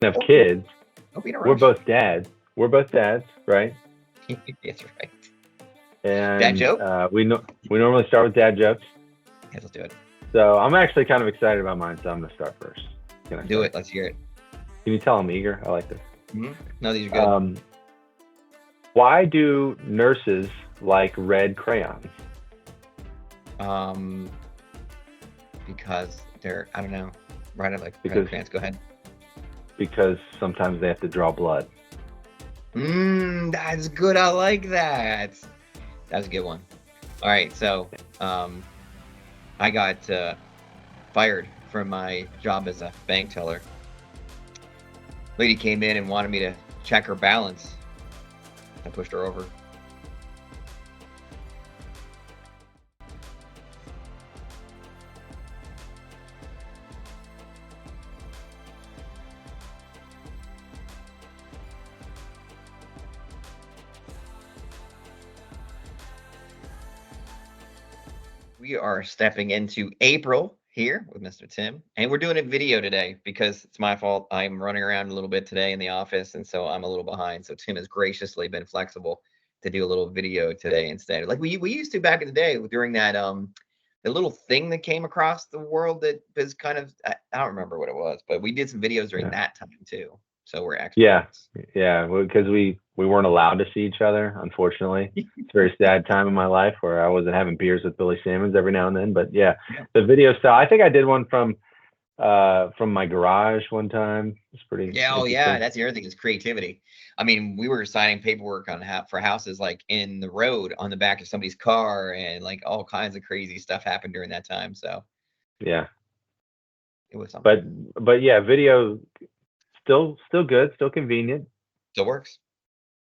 have Don't be, kids. don't be in a We're rush. both dads. We're both dads, right? That's right. Dad And joke? we normally start with dad jokes. Yes, let's do it. So I'm actually kind of excited about mine. So I'm gonna start first. Can I Do start? it. Let's hear it. Can you tell I'm eager? I like this. No, these are good. Um, why do nurses like red crayons? Um, because they're, I don't know. Right, I like Because crayons. Go ahead. sometimes they have to draw blood. That's good. I like that. That's a good one. All right, so I got fired from my job as a bank teller. Lady came in and wanted me to check her balance. I pushed her over. We are stepping into April here with Mr. Tim, and we're doing a video today because it's my fault. I'm running around a little bit today in the office, and so I'm a little behind. So Tim has graciously been flexible to do a little video today instead, like we used to back in the day during that the little thing that came across the world that was kind of, I don't remember what it was, but we did some videos during Yeah. that time too. So we're Yeah, experts. yeah, because we weren't allowed to see each other, unfortunately. It's a very sad time in my life where I wasn't having beers with Billy Sammons every now and then. But yeah, Yeah. the video style. I think I did one from my garage one time. It's pretty Yeah, oh yeah, interesting. that's the other thing is creativity. I mean, we were signing paperwork on for houses like in the road on the back of somebody's car, and like all kinds of crazy stuff happened during that time. So Yeah, it was something. but but yeah, video still good, still convenient. Still works.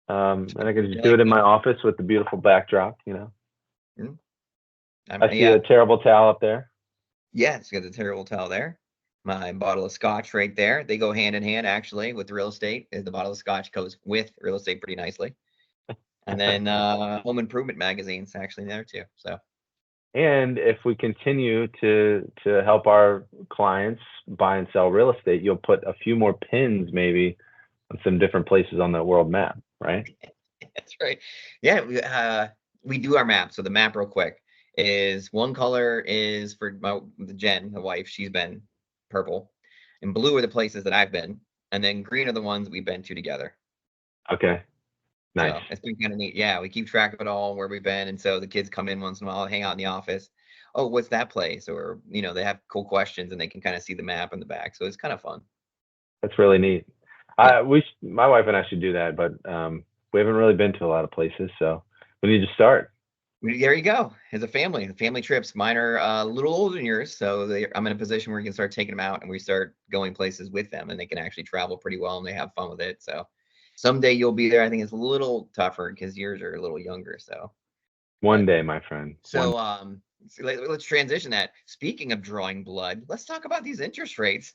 And I can just do Really it in good. my office with the beautiful backdrop. Mm, I see yeah, a terrible towel up there. yeah, it's got the terrible towel there. My bottle of scotch right there. They go hand in hand actually with real estate. The bottle of scotch goes with real estate pretty nicely. And then home improvement magazines actually there too. So And if we continue to help our clients buy and sell real estate, you'll put a few more pins maybe on some different places on the world map, right? that's right. Yeah, we do our map. So the map, real quick, is one color is for the Jen, the wife. She's been purple, and blue are the places that I've been, and then green are the ones we've been to together. Okay, nice. So it's been kind of neat. Yeah, we keep track of it all where we've been, and so the kids come in once in a while, hang out in the office. Oh, what's that place? Or they have cool questions, and they can kind of see the map in the back. So it's kind of fun. That's really neat. Yeah. My wife and I should do that, but we haven't really been to a lot of places, so we need to start. There you go. As a family, the family trips. Mine are a little older than yours, so I'm in a position where we can start taking them out and we start going places with them, and they can actually travel pretty well and they have fun with it. So someday you'll be there. I think it's a little tougher because yours are a little younger. So, One but day, my friend. so so let's transition that. Speaking of drawing blood, let's talk about these interest rates.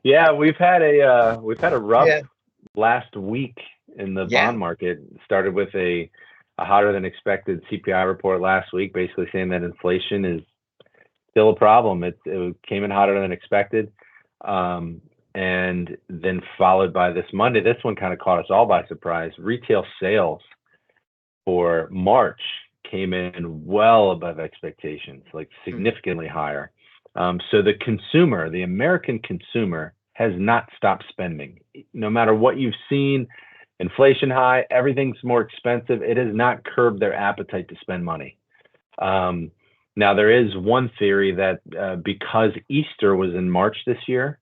Yeah, we've had a rough Yeah. last week in the bond Yeah. market. Started with a hotter than expected CPI report last week, basically saying that inflation is still a problem. It came in hotter than expected, and then followed by this Monday. This one kind of caught us all by surprise. Retail sales for March came in well above expectations, like significantly higher. So the consumer, the American consumer, has not stopped spending. No matter what you've seen, inflation high, everything's more expensive. It has not curbed their appetite to spend money. Now, there is one theory that because Easter was in March this year,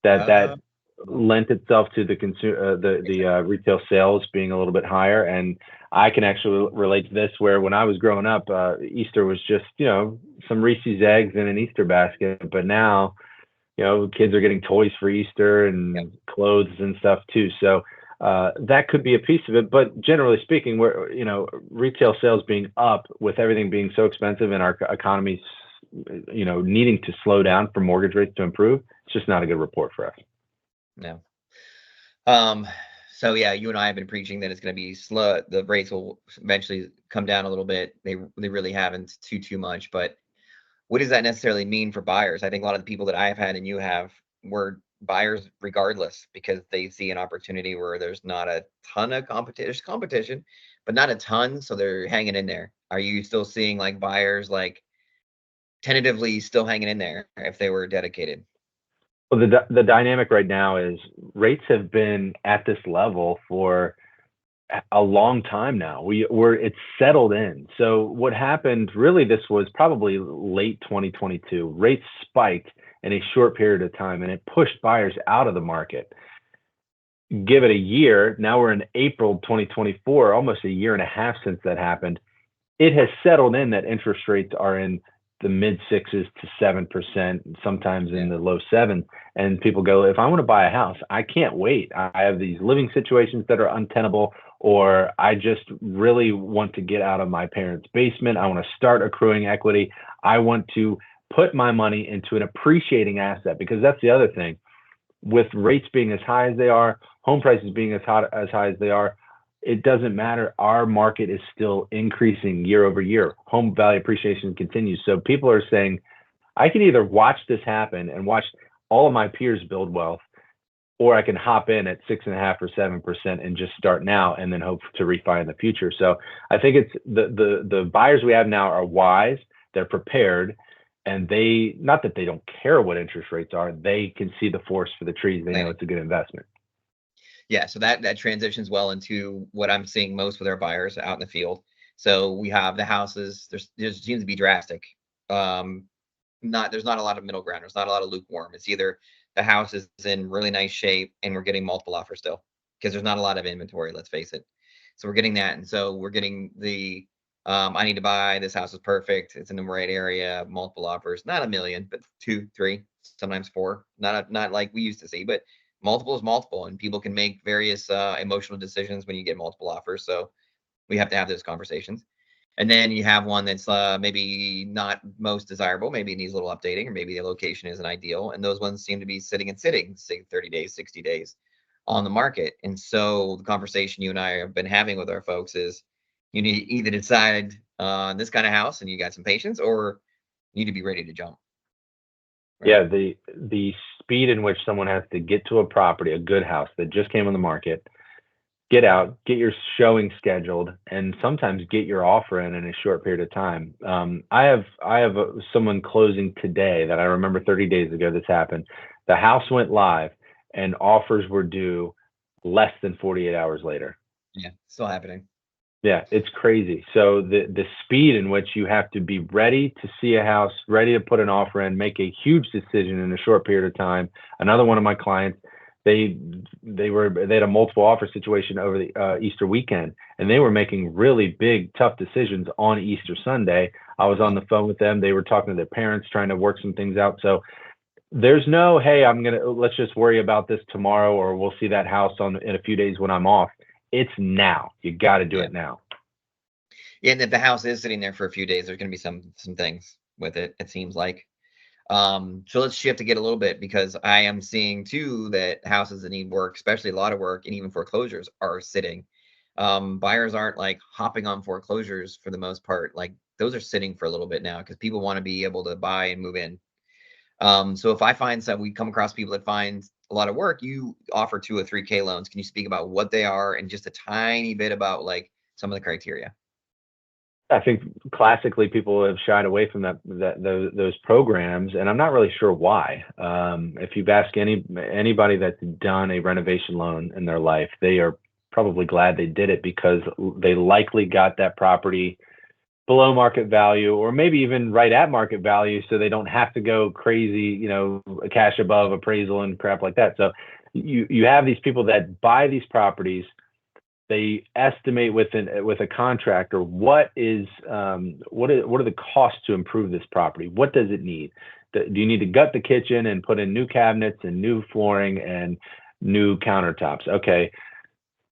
that lent itself to the retail sales being a little bit higher. And I can actually relate to this, where when I was growing up, Easter was just some Reese's eggs in an Easter basket, but now kids are getting toys for Easter and clothes and stuff too. So that could be a piece of it, but generally speaking, we're retail sales being up with everything being so expensive and our economy's needing to slow down for mortgage rates to improve. It's just not a good report for us. No. So yeah, you and I have been preaching that it's going to be slow. The rates will eventually come down a little bit. They really haven't too much, but what does that necessarily mean for buyers? I think a lot of the people that I've had and you have were buyers regardless, because they see an opportunity where there's not a ton of competition. There's competition, but not a ton. So they're hanging in there. Are you still seeing like buyers like tentatively still hanging in there if they were dedicated? Well, the dynamic right now is rates have been at this level for a long time now. It's settled in. So what happened, really, this was probably late 2022. Rates spiked in a short period of time, and it pushed buyers out of the market. Give it a year. Now we're in April 2024, almost a year and a half since that happened. It has settled in that interest rates are in the mid 6s to 7%, sometimes in the low 7s. And people go, if I want to buy a house, I can't wait. I have these living situations that are untenable, or I just really want to get out of my parents' basement. I want to start accruing equity. I want to put my money into an appreciating asset, because that's the other thing. With rates being as high as they are, home prices being as high as they are, it doesn't matter. Our market is still increasing year over year. Home value appreciation continues. So people are saying, I can either watch this happen and watch all of my peers build wealth, or I can hop in at 6.5 or 7% and just start now and then hope to refi in the future. So I think it's the buyers we have now are wise, they're prepared, and they, not that they don't care what interest rates are, they can see the forest for the trees. They know it's a good investment. Yeah, so that transitions well into what I'm seeing most with our buyers out in the field. So we have the houses. There seems to be drastic. There's not a lot of middle ground. There's not a lot of lukewarm. It's either the house is in really nice shape and we're getting multiple offers still, because there's not a lot of inventory. Let's face it. So we're getting that, and so we're getting the I need to buy, this house is perfect. It's in the right area. Multiple offers, not a million, but 2, 3, sometimes 4. Not like we used to see, but multiple is multiple, and people can make various emotional decisions when you get multiple offers. So we have to have those conversations. And then you have one that's maybe not most desirable, maybe it needs a little updating, or maybe the location isn't ideal, and those ones seem to be sitting, say 30 days, 60 days on the market. And so the conversation you and I have been having with our folks is, you need to either decide on this kind of house and you got some patience, or you need to be ready to jump. Right? Yeah, the speed in which someone has to get to a property, a good house that just came on the market, get out, get your showing scheduled, and sometimes get your offer in a short period of time. I have someone closing today that I remember 30 days ago this happened. The house went live and offers were due less than 48 hours later. Yeah, still happening. Yeah, it's crazy. So the speed in which you have to be ready to see a house, ready to put an offer in, make a huge decision in a short period of time. Another one of my clients, they had a multiple offer situation over the Easter weekend, and they were making really big, tough decisions on Easter Sunday. I was on the phone with them. They were talking to their parents, trying to work some things out. So there's no, hey, let's just worry about this tomorrow, or we'll see that house in a few days when I'm off. It's now. You got to do it now. Yeah, and if the house is sitting there for a few days, there's going to be some things with it, it seems like. So let's shift to get a little bit, because I am seeing too that houses that need work, especially a lot of work, and even foreclosures are sitting. Buyers aren't like hopping on foreclosures for the most part. Like those are sitting for a little bit now because people want to be able to buy and move in. So if I find that we come across people that find a lot of work, you offer 2 or 3K loans. Can you speak about what they are and just a tiny bit about like some of the criteria? I think classically people have shied away from those programs, and I'm not really sure why. If you've asked anybody that's done a renovation loan in their life, they are probably glad they did it, because they likely got that property below market value, or maybe even right at market value, so they don't have to go crazy, cash above appraisal and crap like that. So you have these people that buy these properties. They estimate with a contractor what are the costs to improve this property? What does it need? Do you need to gut the kitchen and put in new cabinets and new flooring and new countertops? Okay,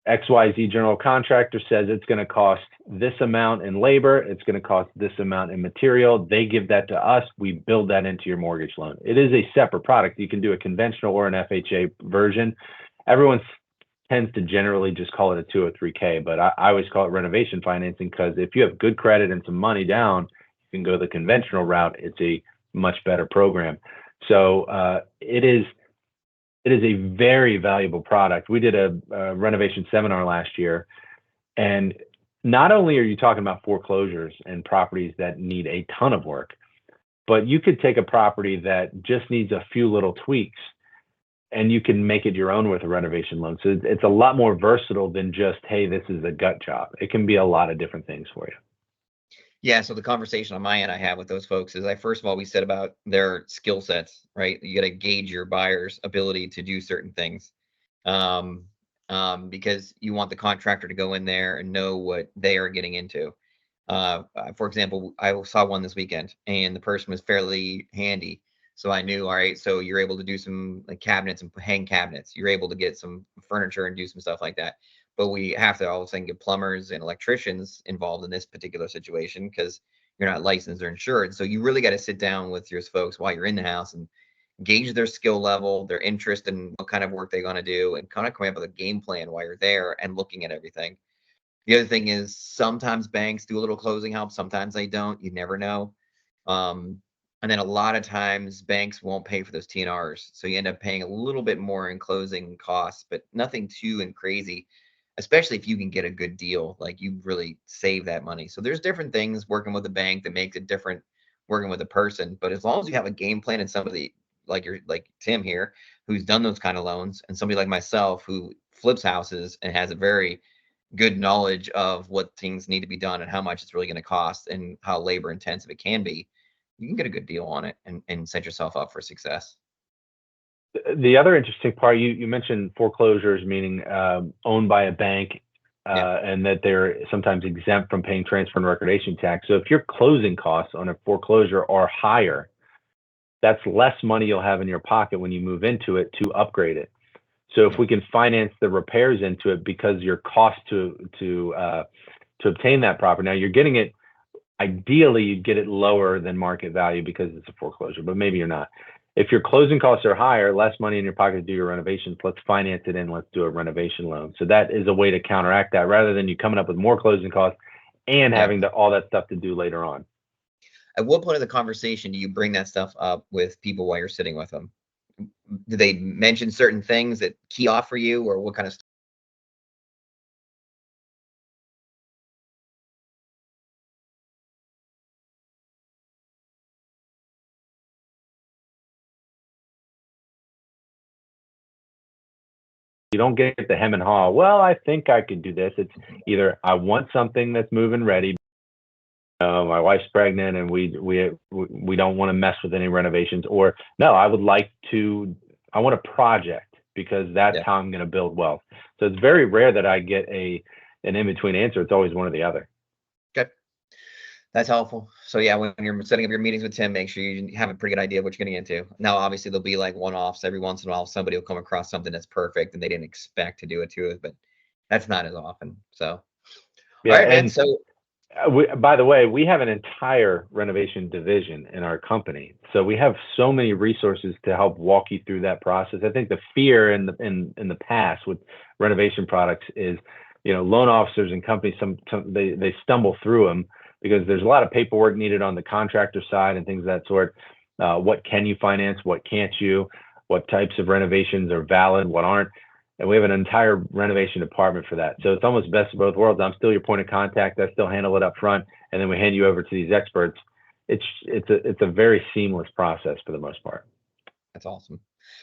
XYZ general contractor says it's going to cost this amount in labor, it's going to cost this amount in material. They give that to us. We build that into your mortgage loan. It is a separate product. You can do a conventional or an FHA version. Everyone tends to generally just call it a 2 or 3K, but I always call it renovation financing, because if you have good credit and some money down, can go the conventional route, it's a much better program. So it is a very valuable product. We did a renovation seminar last year, and not only are you talking about foreclosures and properties that need a ton of work, but you could take a property that just needs a few little tweaks and you can make it your own with a renovation loan. So it's a lot more versatile than just, hey, this is a gut job. It can be a lot of different things for you. Yeah, so the conversation on my end I have with those folks is first of all, we said about their skill sets, right? You got to gauge your buyer's ability to do certain things. Because you want the contractor to go in there and know what they are getting into. For example, I saw one this weekend and the person was fairly handy. So I knew, all right, so you're able to do some like cabinets and hang cabinets. You're able to get some furniture and do some stuff like that. But we have to all of a sudden get plumbers and electricians involved in this particular situation because you're not licensed or insured. So you really got to sit down with your folks while you're in the house and gauge their skill level, their interest in what kind of work they're going to do, and kind of come up with a game plan while you're there and looking at everything. The other thing is sometimes banks do a little closing help, sometimes they don't. You never know. And then a lot of times banks won't pay for those TNRs. So you end up paying a little bit more in closing costs, but nothing too and crazy, especially if you can get a good deal, like you really save that money. So there's different things working with a bank that makes it different working with a person. But as long as you have a game plan and somebody like Tim here, who's done those kind of loans, and somebody like myself who flips houses and has a very good knowledge of what things need to be done and how much it's really going to cost and how labor intensive it can be, you can get a good deal on it and set yourself up for success. The other interesting part, you mentioned foreclosures, meaning owned by a bank, and that they're sometimes exempt from paying transfer and recordation tax. So if your closing costs on a foreclosure are higher, that's less money you'll have in your pocket when you move into it to upgrade it. So if we can finance the repairs into it, because your cost to obtain that property, now you're getting it, ideally you'd get it lower than market value because it's a foreclosure, but maybe you're not. If your closing costs are higher, less money in your pocket to do your renovations, let's finance it in, let's do a renovation loan. So that is a way to counteract that, rather than you coming up with more closing costs and having all that stuff to do later on. At what point of the conversation do you bring that stuff up with people while you're sitting with them? Do they mention certain things that key off for you, or what kind of stuff? You don't get the hem and haw. Well, I think I could do this. It's either I want something that's moving ready. My wife's pregnant, and we don't want to mess with any renovations. Or no, I want a project because that's how I'm going to build wealth. So it's very rare that I get an in between answer. It's always one or the other. Good. That's helpful. So yeah, when you're setting up your meetings with Tim, make sure you have a pretty good idea of what you're getting into. Now, obviously, there'll be like one-offs every once in a while. Somebody will come across something that's perfect and they didn't expect to do it to us, but that's not as often. So, yeah, all right, man. So, by the way, we have an entire renovation division in our company, so we have so many resources to help walk you through that process. I think the fear in the past with renovation products is, loan officers and companies they stumble through them because there's a lot of paperwork needed on the contractor side and things of that sort. What can you finance? What can't you? What types of renovations are valid? What aren't? And we have an entire renovation department for that. So it's almost best of both worlds. I'm still your point of contact. I still handle it up front, and then we hand you over to these experts. It's a very seamless process for the most part. That's awesome.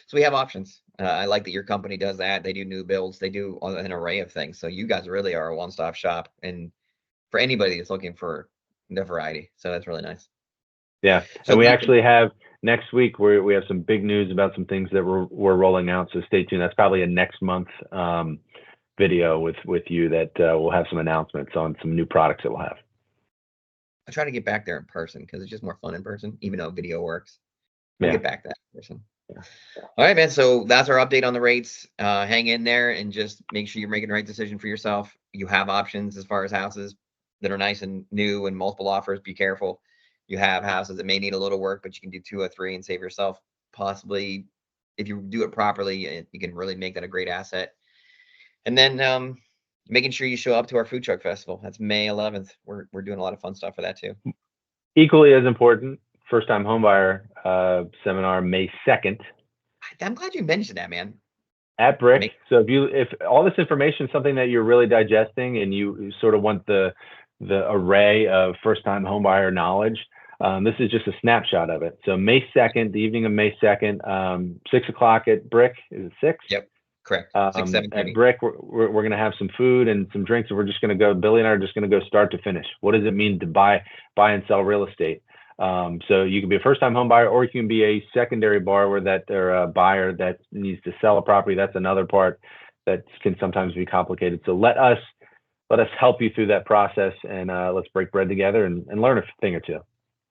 So we have options. I like that your company does that. They do new builds. They do an array of things. So you guys really are a one-stop shop, and for anybody that's looking for the variety. So that's really nice. Yeah. So and we actually have next week we have some big news about some things that we're rolling out. So stay tuned. That's probably a next month video with you that we'll have some announcements on some new products that we'll have. I try to get back there in person because it's just more fun in person, even though video works. We'll get back to that in person. Yeah. All right, man. So that's our update on the rates. Hang in there and just make sure you're making the right decision for yourself. You have options as far as houses that are nice and new and multiple offers. Be careful. You have houses that may need a little work, but you can do 2 or 3 and save yourself possibly, if you do it properly, you can really make that a great asset. And then making sure you show up to our food truck festival. That's May 11th. We're doing a lot of fun stuff for that too. Equally as important, first-time homebuyer seminar, May 2nd. I'm glad you mentioned that, man. At Brick. So if all this information is something that you're really digesting and you sort of want the array of first-time homebuyer knowledge, this is just a snapshot of it. So May 2nd, the evening of May 2nd, 6 o'clock at Brick. Is it 6? Yep, correct. 6, 7, At Brick, we're going to have some food and some drinks, and we're just going to go. Billy and I are just going to go start to finish. What does it mean to buy and sell real estate? So you can be a first-time home buyer, or you can be a secondary borrower or a buyer that needs to sell a property. That's another part that can sometimes be complicated. So let us help you through that process, and let's break bread together and learn a thing or two.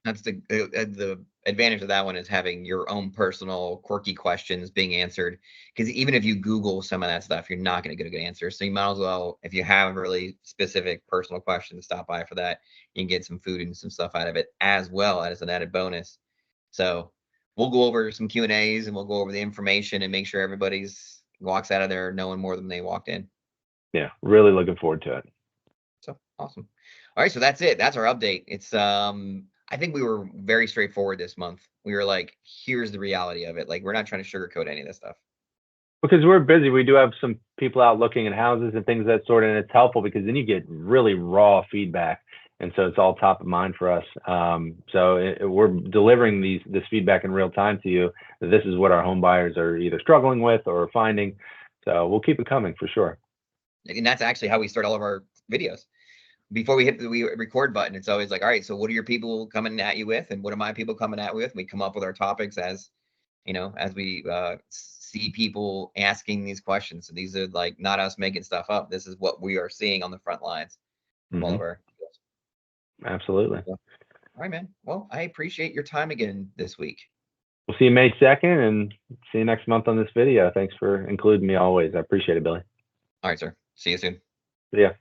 That's the advantage of that one, is having your own personal quirky questions being answered. Because even if you Google some of that stuff, you're not going to get a good answer. So you might as well, if you have really specific personal questions, stop by for that. You can get some food and some stuff out of it, as well as an added bonus. So we'll go over some Q&As, and we'll go over the information and make sure everybody's walks out of there knowing more than they walked in. Yeah, really looking forward to it. So awesome. All right, so that's it. That's our update. It's I think we were very straightforward this month. We were like, here's the reality of it. Like, we're not trying to sugarcoat any of this stuff. Because we're busy. We do have some people out looking at houses and things of that sort, and it's helpful because then you get really raw feedback, and so it's all top of mind for us. So we're delivering this feedback in real time to you. This is what our home buyers are either struggling with or finding. So we'll keep it coming for sure. And that's actually how we start all of our videos. Before we hit the record button, it's always like, all right, so what are your people coming at you with, and what are my people coming at with? We come up with our topics as we see people asking these questions. So these are like not us making stuff up. This is what we are seeing on the front lines of all of our videos. Absolutely. All right, man. Well, I appreciate your time again this week. We'll see you May 2nd, and see you next month on this video. Thanks for including me always. I appreciate it, Billy. All right, sir. See you soon. Yeah.